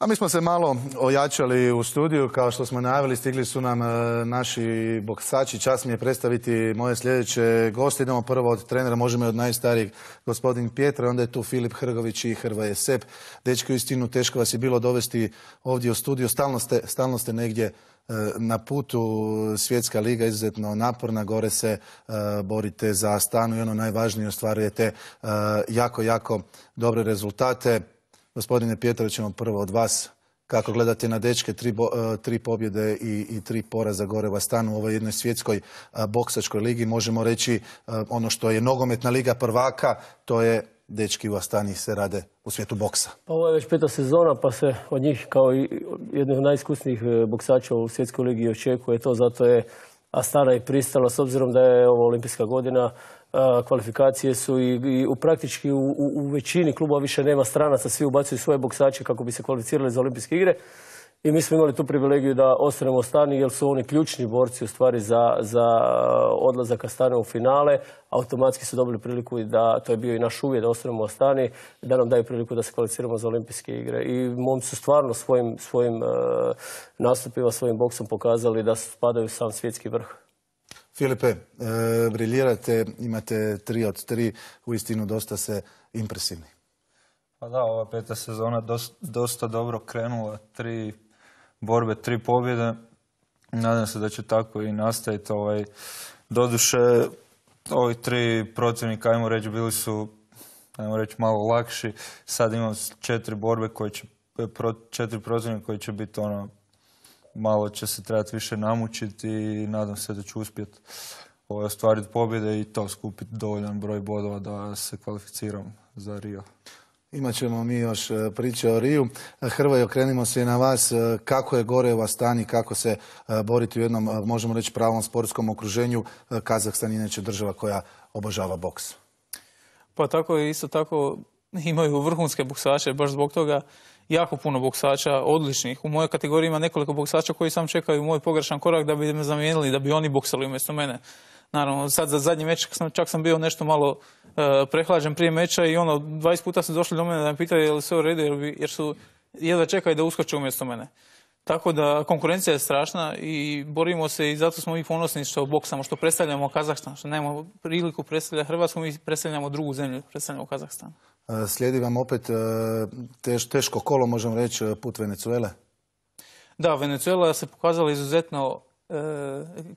A mi smo se malo ojačali u studiju, kao što smo najavili, stigli su nam naši boksači. Čast mi je predstaviti moje sljedeće goste. Idemo prvo od trenera, možemo i od najstarijeg, gospodin Pjetra, onda je tu Filip Hrgović i Hrvoje Sep. Dečki, uistinu teško vas je bilo dovesti ovdje u studiju, stalno ste negdje na putu. Svjetska liga izuzetno naporna, gore se borite za Astanu i ono najvažnije, ostvarujete jako dobre rezultate. Gospodine Pjetrović, ćemo prvo od vas. Kako gledate na dečke, tri pobjede i 3 poraza gore u Astanu u ovoj jednoj svjetskoj boksačkoj ligi? Možemo reći ono što je nogometna liga prvaka, to je dečki u Astani se rade u svijetu boksa. Pa ovo je već 5. sezona, pa se od njih kao i jednih od najiskusnijih boksača u svjetskoj ligi očekuje to. Zato je Astana i pristala, s obzirom da je ovo olimpijska godina. Kvalifikacije su i praktički u većini klubova više nema stranaca, svi ubacuju svoje boksače kako bi se kvalificirali za olimpijske igre. I mi smo imali tu privilegiju da ostanemo u Astani jer su oni ključni borci u stvari za odlazak Astane u finale. Automatski su dobili priliku i da, to je bio i naš uvjet da ostanemo u Astani, da nam daju priliku da se kvalificiramo za olimpijske igre. I momci su stvarno svojim nastupima, svojim boksom pokazali da spadaju u sam svjetski vrh. Filipe, briljirate, imate 3 od 3, uistinu dosta se impresivni. Pa da, ova 5. sezona dosta dobro krenula, 3 borbe, 3 pobjede. Nadam se da će tako i nastaviti. Doduše, ovi 3 protivnika, ajmo reći, bili su malo lakši. Sad imamo 4 borbe koje će, 4 protivnika koji će biti malo će se trebati više namučiti i nadam se da ću uspjeti ostvariti pobjede i to skupiti dovoljan broj bodova da se kvalificiram za Rio. Imat ćemo mi još priče o Riju. Hrvoje, okrenimo se i na vas. Kako je gore u Astani, kako se boriti u jednom, možemo reći, pravom sportskom okruženju? Kazahstan je inače država koja obožava boks. Pa tako je, isto tako imaju vrhunske boksače, baš zbog toga jako puno boksača odličnih. U mojoj kategoriji ima nekoliko boksača koji sam čekaju moj pogrešan korak da bi me zamijenili, da bi oni boksali umjesto mene. Naravno, sad za zadnji meč čak sam bio nešto malo prehlađen prije meča i 20 puta su došli do mene da me pitaju je li sve u redu jer su jedva čekaju da uskoče umjesto mene. Tako da konkurencija je strašna i borimo se i zato smo mi ponosni što boksamo, što predstavljamo Kazahstan, što nemamo priliku predstavljati Hrvatsku, mi predstavljamo drugu zemlju, predstavljamo Kazahstan. Slijedi vam opet teško kolo, možemo reći, put Venezuele? Da, Venezuela se pokazala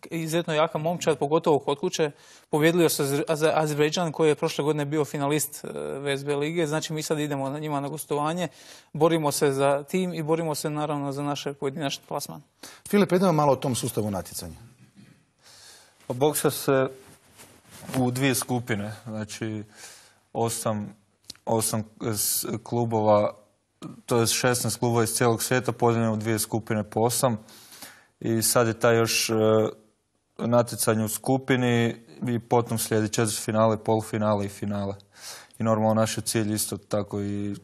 izuzetno jaka momčad, pogotovo kod kuće. Pobjedili se Azerbejdžan koji je prošle godine bio finalist VSB lige. Znači mi sad idemo njima na gostovanje, borimo se za tim i borimo se naravno za naše pojedinačni plasman. Filip, idemo malo o tom sustavu natjecanja. Boksa se u 2 skupine, znači 8 klubova, to je 16 klubova iz cijelog svijeta podijeljeno u 2 skupine po 8. I sad je taj još natjecanje u skupini i potom slijedi četvrtfinale, polufinale i finale. I normalno naš je cilj isto tako i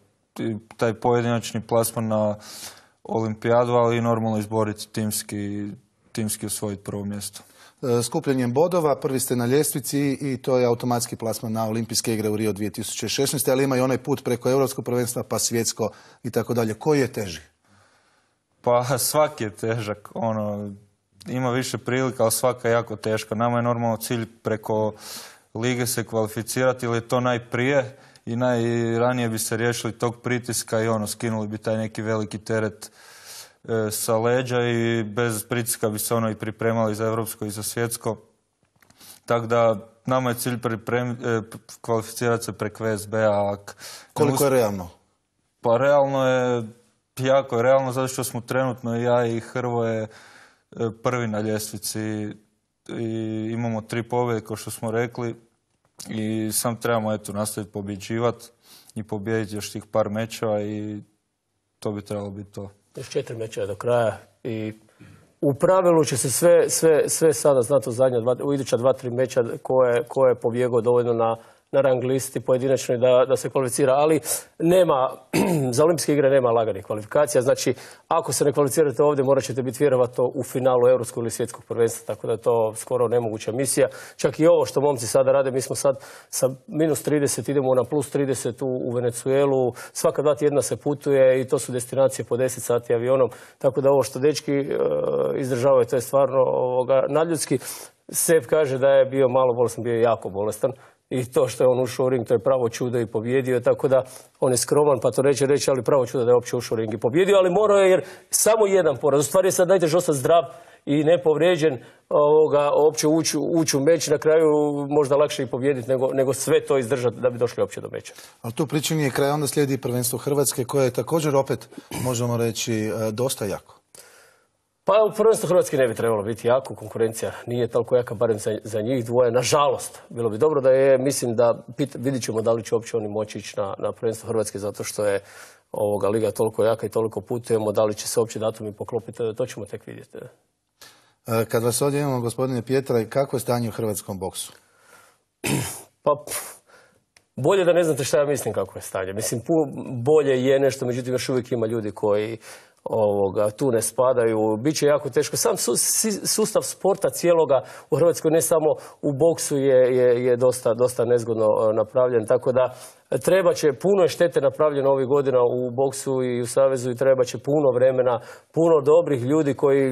taj pojedinačni plasman na olimpijadu, ali i normalno izboriti timski osvojiti prvo mjesto. Skupljanjem bodova, prvi ste na ljestvici i to je automatski plasman na olimpijske igre u Rio 2016. Ali ima i onaj put preko europskog prvenstva pa svjetsko i tako dalje. Koji je teži? Pa svaki je težak, ima više prilika, ali svaka je jako teška. Nama je normalno cilj preko lige se kvalificirati, ili je to najprije i najranije bi se riješili tog pritiska i skinuli bi taj neki veliki teret sa leđa i bez pritiska bi se i pripremali za europsko i za svjetsko. Tako da nama je cilj kvalificirati se preko VSB-a. Koliko je realno? Pa realno je jako je realno zato što smo trenutno ja i Hrvoje prvi na ljestvici i imamo 3 pobjede kao što smo rekli i sam trebamo nastaviti pobjeđivati i pobijediti još tih par mečeva i to bi trebalo biti to. Još 4 mečeva do kraja i u pravilu će se sve sada znati u iduća 2-3 meča ko je pobjegao dovoljno na rang listi pojedinačnoj da se kvalificira, ali nema, za olimpijske igre nema laganih kvalifikacija, znači ako se ne kvalificirate ovdje morat ćete biti vjerovatno u finalu europskog ili svjetskog prvenstva, tako da je to skoro nemoguća misija. Čak i ovo što momci sada rade, mi smo sad sa -30 idemo na +30 u Venezuelu, svaka 2 tjedna se putuje i to su destinacije po 10 sati avionom, tako da ovo što dečki izdržavaju, to je stvarno nadljudski. Sep kaže da je bio malo bolestan, bio je jako bolestan. I to što je on ušao u ring, to je pravo čudo i pobjedio, tako da on je skroman, pa to neće reći, ali pravo čudo da je uopće ušao u ring i pobjedio, ali morao je jer samo jedan poraz. U stvari je sad najteže ostati zdrav i nepovrijeđen, uopće ući u meč, na kraju možda lakše i pobijediti nego sve to izdržati da bi došli uopće do meča. Ali tu priča nije kraj, onda slijedi prvenstvo Hrvatske koje je također opet, možemo reći, dosta jako. Pa u prvenstvu Hrvatske ne bi trebalo biti jako, konkurencija nije toliko jaka, barem za njih dvoje, nažalost. Bilo bi dobro da je, mislim da vidit ćemo da li će uopće oni moći ići na prvenstvo Hrvatske zato što je liga toliko jaka i toliko putujemo, da li će se uopće datumi poklopiti, to ćemo tek vidjeti. Kad vas ovdje imamo, gospodine Pjetraj, kako je stanje u hrvatskom boksu? Pa bolje da ne znate šta ja mislim kako je stanje. Mislim, bolje je nešto, međutim još uvijek ima ljudi koji tu ne spadaju. Biće jako teško. Sam sustav sporta cijeloga u Hrvatskoj, ne samo u boksu, je dosta nezgodno napravljen. Tako da treba će, puno je štete napravljeno ovih godina u boksu i u savezu i treba će puno vremena, puno dobrih ljudi koji,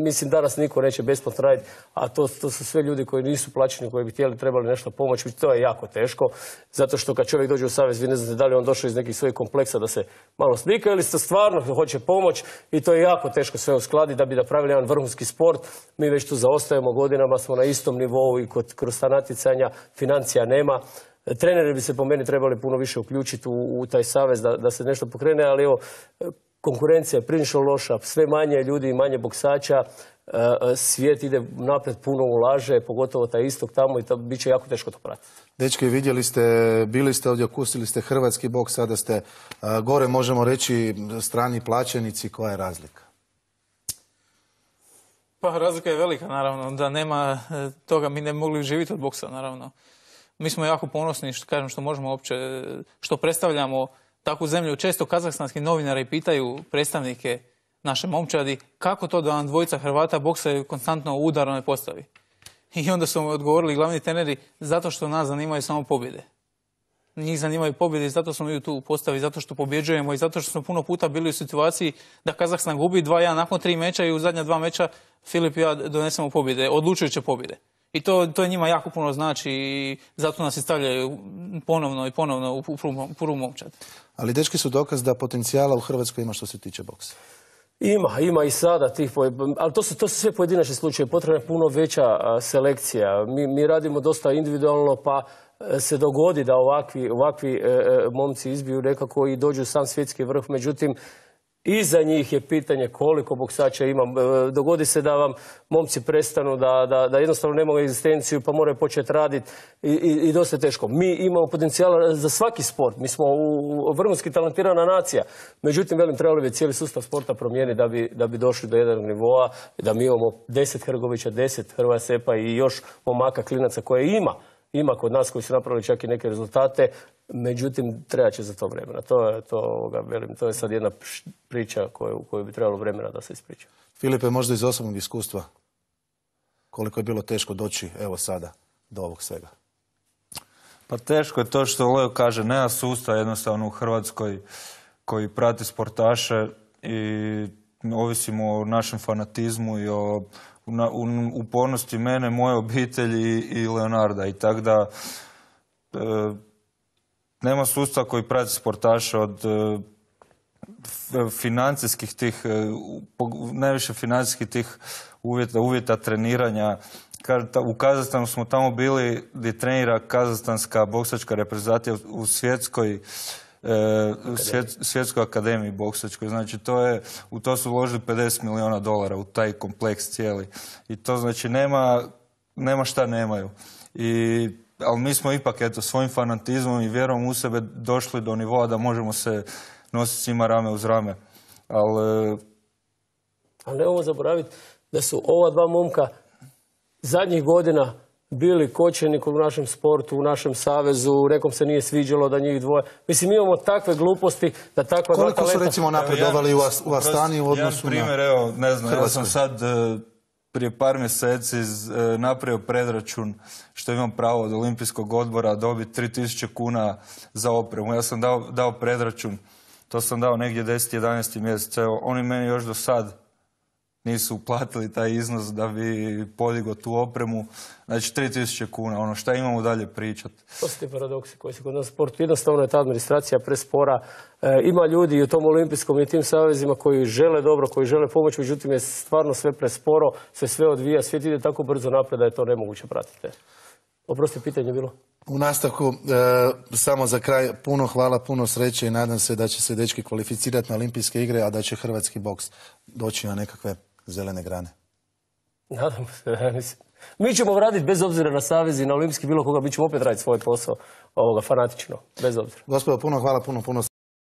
mislim, danas niko neće besplatno raditi, a to su sve ljudi koji nisu plaćeni, koji bi trebali nešto pomoći. To je jako teško, zato što kad čovjek dođe u savez, vi ne znate da li on došao iz nekih svojih kompleksa da se malo slika ili se stvarno hoće pomoć i to je jako teško sve uskladiti da bi napravili jedan vrhunski sport. Mi već tu zaostajemo godinama, smo na istom nivou i kroz ta natjecanja, financija nema. Treneri bi se po meni trebali puno više uključiti u taj savez da se nešto pokrene, ali evo, konkurencija je prilično loša, sve manje ljudi i manje boksača, svijet ide naprijed, puno ulaže, pogotovo taj istok tamo i to bit će jako teško to pratiti. Dečki, vidjeli ste, bili ste ovdje, okusili ste hrvatski boks, sada ste gore, možemo reći, strani plaćenici, koja je razlika? Pa razlika je velika, naravno, da nema toga mi ne bi mogli živjeti od boksa, naravno. Mi smo jako ponosni, što možemo uopće, što predstavljamo takvu zemlju. Često kazahstanski novinari pitaju predstavnike naše momčadi kako to da vam dvojica Hrvata boksaju konstantno u udarnoj postavi. I onda su mu odgovorili glavni treneri, zato što nas zanimaju samo pobjede. Njih zanimaju pobjede i zato smo mi tu u postavi, zato što pobjeđujemo i zato što smo puno puta bili u situaciji da Kazahstan gubi 2-1 nakon 3 meča i u zadnja 2 meča Filip i ja donesemo pobjede, odlučujuće pobjede. I to njima jako puno znači i zato nas i stavljaju ponovno i ponovno u prvu momčad. Ali dečki su dokaz da potencijala u Hrvatskoj ima što se tiče boksa. Ima i sada tih, ali to su sve pojedinačni slučajevi, potrebna je puno veća selekcija. Mi radimo dosta individualno, pa se dogodi da ovakvi momci izbiju nekako i dođu u sam svjetski vrh, međutim, iza njih je pitanje koliko boksača ima. Dogodi se da vam momci prestanu, da jednostavno nemaju egzistenciju pa moraju početi raditi i dosta je teško. Mi imamo potencijala za svaki sport. Mi smo vrhunski talentirana nacija. Međutim, trebali bi cijeli sustav sporta promijeniti da bi došli do jednog nivoa, da mi imamo 10 Hrgovića, 10 Hrvoja Sepa i još momaka klinaca koje ima kod nas koji su napravili čak i neke rezultate. Međutim, treba će za to vremena. To je sad jedna priča koju bi trebalo vremena da se ispriča. Filipe, možda iz osobnog iskustva, koliko je bilo teško doći evo sada do ovog svega? Pa teško je to što Leo kaže, nema sustava jednostavno u Hrvatskoj koji prati sportaše i ovisimo o našem fanatizmu i o upornosti mene, moje obitelji i Leonarda. I tako da nema sustava koji prati sportaše od financijskih tih, najviše financijskih tih uvjeta treniranja. U Kazahstanu smo tamo bili gdje trenira Kazahstanska boksačka reprezentacija u svjetskoj akademiji boksačkoj. Znači u to su uložili $50 milijuna u taj kompleks cijeli. I to znači nema šta nemaju. Ali mi smo ipak svojim fanatizmom i vjerom u sebe došli do nivoa da možemo se nositi s njima rame uz rame. Ali nemojmo zaboraviti da su ova dva momka zadnjih godina bili kočenik u našem sportu, u našem savezu, nekom se nije sviđalo da njih dvoje. Mislim, imamo takve gluposti da takva dva talenta... Koliko su recimo napredovali u Astani u odnosu na... Jedan primjer, evo, ne znam, ja sam sad prije par mjeseci napravio predračun što imam pravo od Olimpijskog odbora dobiti 3000 kuna za opremu. Ja sam dao predračun, to sam dao negdje 10. 11. mjesec. Evo, oni meni još do sad nisu uplatili taj iznos da bi podigao tu opremu. Znači 3000 kuna, ono šta imamo dalje pričati. To su ti paradoksi koji se kod nas u sportu. Jednostavno je ta administracija prespora. Ima ljudi u tom olimpijskom i tim savezima koji žele dobro, koji žele pomoć, međutim je stvarno sve presporo, sve odvija, svijet ide tako brzo napred da je to nemoguće pratiti. Oprosti, pitanje je bilo? U nastavku, samo za kraj, puno hvala, puno sreće i nadam se da će se dečki kvalificirati na olimpijske igre, a da će hrvatski boks doći na nekakve zelene grane. Nadam se. Mi ćemo raditi bez obzira na savez i na olimpijski bilo koga, mi ćemo opet raditi svoj posao fanatično, bez obzira. Gospodo, puno hvala, puno